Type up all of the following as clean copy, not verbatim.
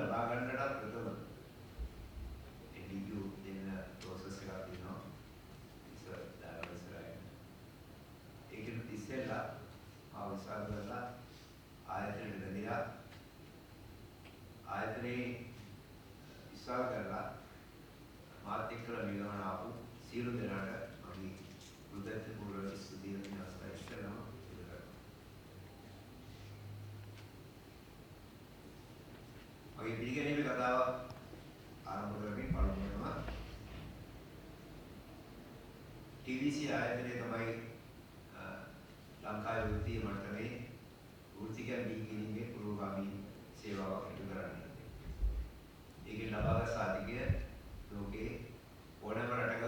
ලබා ගන්නටත් ප්‍රථම LEU දෙන process එකක් තියෙනවා. ඉස්සර දාලා ඉස්සරහින්. ඒකෙත් ඉස්සෙල්ලා ආවිසාර කරලා ආයතනෙට බැඳිලා ආයතනේ විශ්වාස කරලා මාත් එක්කලා නිගමන ආපු සියලු දෙනාට මගේ කෘතඥ ස්තුතිය විනාශය කරනවා. මගේ පිළිගැනීමේ කතාව ආරම්භ කරමින් පළමුවෙන්ම TVC ආයතනය තමයි ලංකාවේ වෘත්තීය මට්ටමේ වෘත්තිකයන් දීකිරීමේ පුරෝගාමී සේවාවක් ඉටු කරන්නේ. ඒකෙන් ලබාගත් සාධිකය ලෝකේ ඕනෑම රටක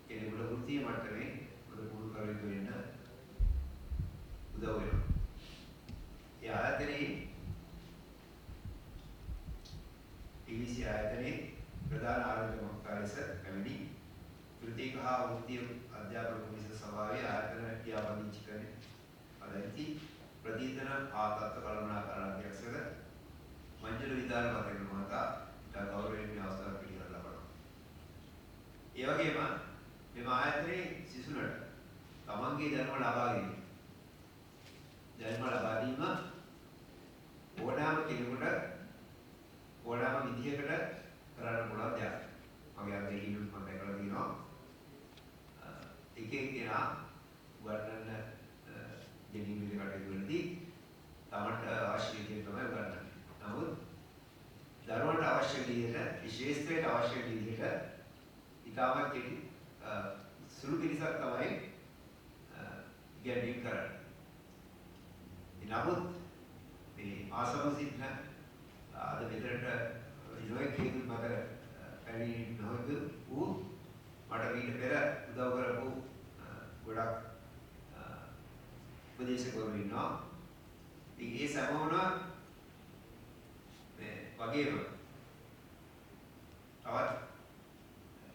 කෙනෙකුට වෘත්තීය මට්ටමේ පුරුදු කරගෙන වෙන්න උදව් වෙනවා. ඒ ආයතනයේ TVC ආයතනයේ ප්‍රධාන ආරම්භක මහකාරයස පැමිණි වෘත්තික හා වෘත්තීය අධ්‍යාපන කොමිසම සභාවේ ආයතන ක්‍රියාපදිංචි කරන අධිපති ප්‍රදීපන ආතත්ව කළමනාකරණ අධ්‍යක්ෂක මංජල විදාන මතක මහතා ඉතා ගෞරවනීය අවස්ථාවක් පිළිගන්න ලබනවා. ඒ වගේම මෙම ආයතනයේ සිසුනට තමන්ගේ ධර්ම ලබා ගැනීම ඕනෑම කෙනෙකුට ඕනෑම විදිහකට කරන්න පුළුවන් දෙයක්. මගේ අත්දැකීම් මම දැකලා තියෙනවා. එක එක්කෙනා උගන්වන්න දෙනීමේ කටයුතු වලදී තමන්ට අවශ්‍ය විදිහට තමයි උගන්වන්නේ. නමුත් දරුවන්ට අවශ්‍ය විදිහට විශේෂත්වයට අවශ්‍ය විදිහට ඉතාමත් කෙටි සුළු පිළිසක් තමයි ඉගෙනීම කරන්නේ. නමුත් මේ ආසම සිටින අද මෙතනට ඉරෝයි කේතු මත පැමිණි නොහොත් වූ මට ඊට පෙර උදව් කරපු ගොඩක් උපදේශකවරු ඉන්නවා. ඒ සමෝන මේ වගේම තවත්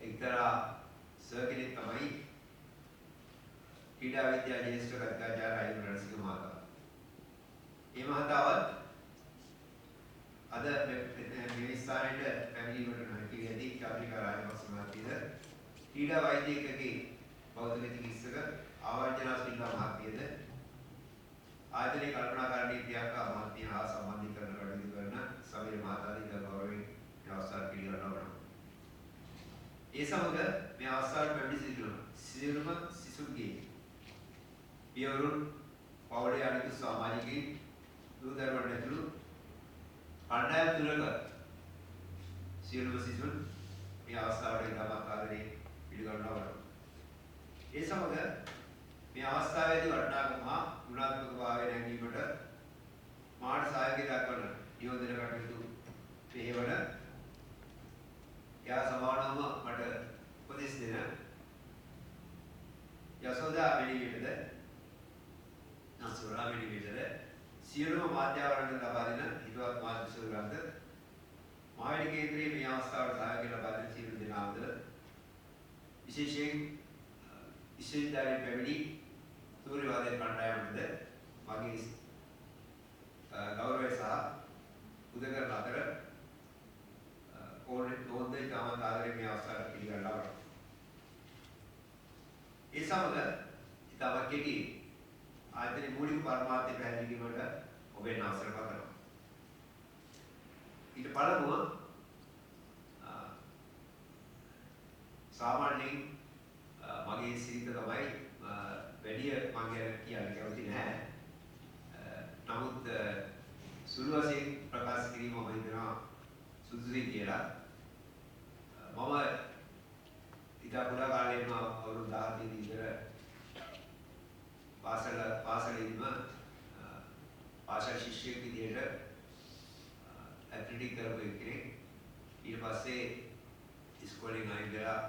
එක්තරා සර් කෙනෙක් තමයි ක්‍රීඩා විද්‍යා ජ්‍යෙෂ්ඨ කතිකාචාර්ය අයියු රණසිංහ මහතා. මේ මහතාවත් අද මේ ස්ථානයේ පැමිණීමට නොහැකි වේදී චාත්‍රිකා රාජපක්ෂ මහත්මියද ක්‍රීඩා වෛද්‍ය ඒකකයේ බෞද්ධ චිකිත්සක ආවර්ජනා සිල්වා මහත්මියද ආයතනයේ කල්පනාකාරී ක්‍රියාකා මහත්මිය හා සම්බන්ධීකරණ කටයුතු කරන සමීර මහතාදී ගෞරවයෙන් අවස්ථාව පිළිගන්නවා. ඒ සමග මේ අවස්ථාවට පැමිණ සිටින සියලුම සිසුන්ගේ පියවරුන් පවුලේ අනිත් සමාජිකයින් දූ දරුවන් ඇතුළු කණ්ඩායම් තුනක සියලුම සිසුන් මේ අවස්ථාවට ඉතාමත් ආදරයෙන් පිළිගන්නවා. ඒ සමග මේ අවස්ථාවේදී වටිනාකම හා ගුණාත්මක භාවය නැංවීමට මාට සහයෝගය දක්වන නියෝජන කටයුතු මෙහෙවන යා සමානවම මට උපදෙස් දෙන යසෝදා මෙලිවිටද නසුරා මෙලිවිටද සියලුම මාධ්‍යවලට ලබා දෙන හිතවත් මාධ්‍ය සේවකයන්ට මාවැලි කේන්ද්‍රයේ මේ අවස්ථාවට සහයෝගය ලබා දෙන සියලු දෙනාට විශේෂයෙන් විශ්වවිද්‍යාලයේ පැමිණි සූර්ය වාදන කණ්ඩායමට මගේ ගෞරවය සහ උදකරන අතර ඕනෙ තමන් ආදරේ මේ අවස්ථාවට පිළිගන්නවා. ඒ සමග ඉතාමත් කෙටි ආයතනයේ මූලික පරමාර්ථය පැහැදිලි කිරීමට ඔබෙන් අවසර පතනවා. ඊට පළමුව සාමාන්‍යයෙන් මගේ සිරිත තමයි වැඩි මම ගැන කියන්න කැමති නැහැ. නමුත් සුළු වශයෙන් ප්‍රකාශ කිරීම මම හිතනවා සුදුසුයි කියලා. මම ඉතා පුරා කාලේම අවුරුදු 17 ඉඳන් පාසලේදීම පාසල් ශිෂ්‍යයෙක් විදිහට ඇත්ලටික් කරපු කෙනෙක්. ඊට පස්සේ ඉස්කෝලේ අයින් වෙලා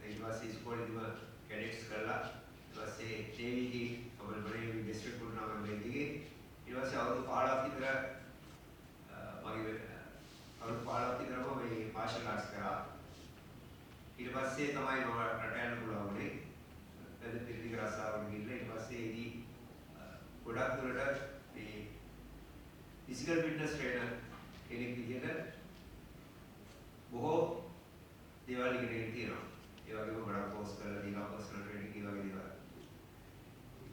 ඊට පස්සේ ඉස්කෝලේදීම කැඩෙට්ස් කරලා ඊට පස්සේ TVD කමල්බරේ ඩිස්ට්‍රික්ට් ටූර්නමන්ට් එකේ ඊට පස්සේ අවුරුදු 15ක් විතර මගේ අවුරුදු 15ක් විතරම මේ මාෂල් ආර්ට්ස් කරා. ඊට පස්සේ තමයි මම රට යන්න පුළුවන් වුණේ. එතන පිළිග රසාවල් ගිහිල්ලා ඊට පස්සේ ඉදී ගොඩක් දුරට මේ ෆිසිකල් ෆිට්නස් ට්‍රේනර් කෙනෙක් විදිහට බොහෝ දේවල් ඉගෙනගෙන තියෙනවා. ඒ වගේම ගොඩක් කෝස් කරලා තියෙනවා, පර්සනල් ට්‍රේනින් ඒ වගේ දේවල්.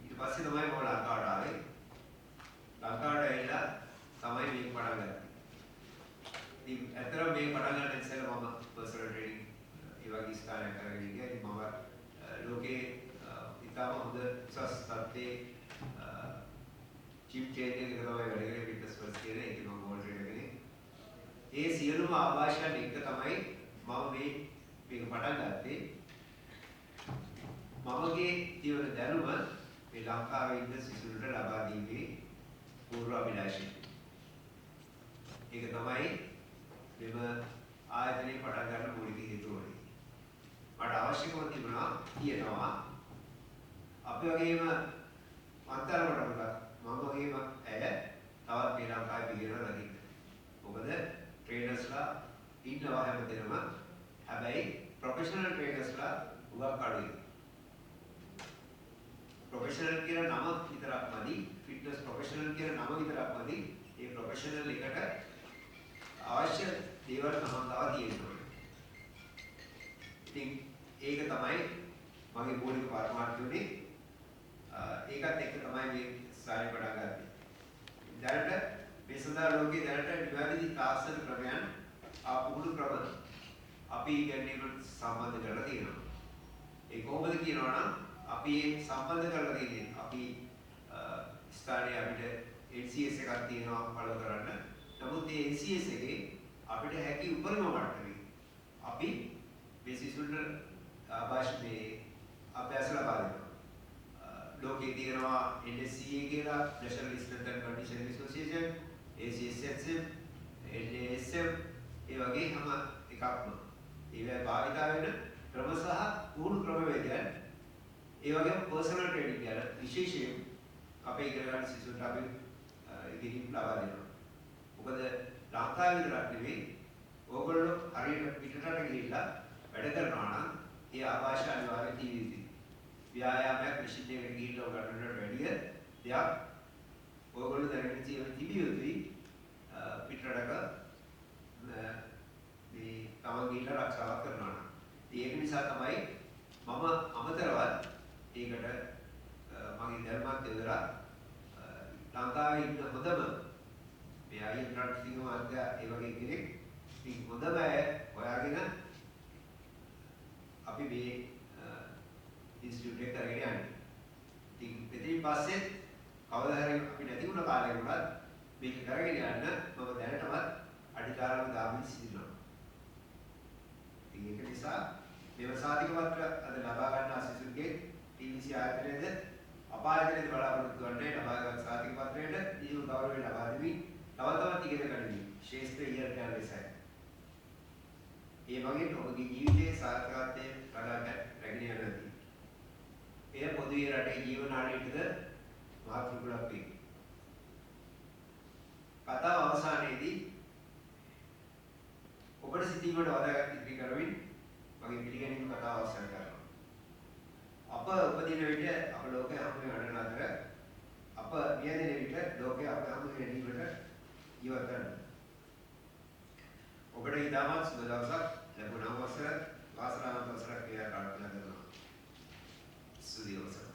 ඊට පස්සේ තමයි මම ලංකාවට ආවේ. ලංකාවට ඇවිල්ලා තමයි මේක පටන් ගත්තේ. ඉතින් ඇත්තටම මේක පටන් ගන්න ඉස්සෙල්ලා මම පර්සනල් ට්‍රේනින් ඒ වගේ ස්ථානයක් කරගෙන ගියා. ඉතින් මම ලෝකේ ඉතාම හොඳ උසස් තත්ත්වයේ චිප් චේන්ජ් එක තමයි වැඩ කරේ ෆිට්නස් ෆර්ස්ට් කියලා. ඒක මම ගෝල්ඩ් ට්‍රේනර් කෙනෙක්. ඒ සියලුම ආభాෂයන් එක තමයි මම මේක පටන් ගත්තේ. මමගේ ජීවන දැනුම මේ ලංකාවේ ඉන්න සිසුන්ට ලබා දීමේ පූර්ව අභිලාෂය. ඒක තමයි මෙම ආයතනයේ පටන් ගන්න මූලික හේතුව. මට අවශ්‍යකම තියෙනවා අපි වගේම අන්තරවටම මම වගේම ඇය තවත් මේ ලංකාවේ පිළිගන්න නැති. මොකද ට්‍රේනර්ස්ලා ඉන්නවා හැමතැනම. හැබැයි ප්‍රොෆෙෂනල් ට්‍රේනර්ස්ලා උගක් අඩුයි. ප්‍රොෆෙෂනල් කියන නම විතරක් මදි. ෆිට්නස් ප්‍රොෆෙෂනල් කියන නම විතරක් මදි. ඒ ප්‍රොෆෙෂනල් එකට අවශ්‍ය දේවල් සමන්තාව තියෙනවා. ඉතින් ඒක තමයි මගේ මූලික පරමාර්ථය. ඒකත් එක්ක තමයි මේ සාරේ පටන් ගත්තේ. දැනට මේ සඳහා ලෝකයේ දැනට නිවැරදි තාක්ෂණ ක්‍රමයන් පුහුණු ක්‍රම අපි ඉගෙනීමට සම්බන්ධ කරලා තියෙනවා. ඒ කොහොමද කියනවා නම් අපි සම්බන්ධ කරලා තියෙන්නේ අපි ස්ථානයේ අපිට NCS එකක් තියෙනවා ෆලෝ කරන්න. නමුත් මේ NCS එකේ අපිට හැකි උපරිම මට්ටමේ අපි මේ සිසුන්ට ආభాෂයේ අභ්‍යාස ලබා දෙනවා. ලෝකයේ තියෙනවා NSCA කියලා National Strength and Conditioning Association, ACSSM, NASM ඒ වගේ හැම එකක්ම ඒවා භාවිතා වෙන ක්‍රම සහ පුහුණු ක්‍රමවේදයන් ඒ වගේම පර්සනල් ට්‍රේනින් ගැන විශේෂයෙන් අපේ ඉගෙන ගන්න සිසුන්ට අපි ඉගෙනීම් ලබා දෙනවා. මොකද ලංකාවේ විතරක් නෙවෙයි ඕගොල්ලෝ හරියට පිටරට ගිහිල්ලා වැඩ කරනවා නම් ඒ ආభాෂ අනිවාර්යයෙන් තියෙන්න ඕනේ. ව්‍යායාමයක් මැෂින් එකකට ගිහිල්ලා ගන්නට වැඩිය දෙයක් ඔයගොල්ලෝ දැනගෙන තිබිය යුතුයි පිටරටක මේ තමන් ගිහිල්ලා ආරක්ෂාවක් කරනවා නම්. ඒක නිසා තමයි මම අමතරවත් ඒකට මගේ ධර්මයක් යොදලා ලංකාවේ ඉන්න හොඳම මේ අයින් රට්ටික මාර්ගය ඒ වගේ කෙනෙක් ඉතින් හොඳම අය හොයාගෙන අපි මේ ඉන්ස්ටිටියුට් එක කරගෙන යන්නේ. ඉතින් මෙතනින් පස්සේ කවදා හරි අපි නැති වුණ කාලෙක උනත් මේක කරගෙන යන්න මම දැනටමත් අඩිකාරම දාමින් සිටිනවා. ඉතින් ඒක නිසා මෙව සාධික පත්‍ර අද ලබා ගන්න අසිසුන්ගේ TVC ආයතනයේද අපායතනයේද බලාපොරොත්තු වන්නේ ලබාගත් සාධික පත්‍රයට දීර්ඝ ගෞරවය ලබා දෙමින් තව තවත් ඉගෙන ගනිමින් ශේෂ්ත්‍ර ඉහළට යන ලෙසයි. ඒ වගේම ඔබගේ ජීවිතයේ සාර්ථකත්වයේ රැගෙන යනවා. එය පොදුවේ රටේ ජීවනාඩියටද මහත් රුකුලක් වේ. කතාව අවසානයේදී ඔබට සිතීමට වදාගත් ඉදිරි කරමින් මගේ පිළිගැනීම කතාව අවසන් කරනවා. අප උපදින විට අප ලෝකයේ හමු වෙන අතර අප මියදින විට ලෝකයේ අප හමු වෙනීමට ජීවත් වෙනවා. ඔබට ඉතාමත් සුබ දවසක් ලැබුණා වසර වාසනාවන්ත වසරක් ක්‍රියා ප්‍රාර්ථනා කරනවා. Studios.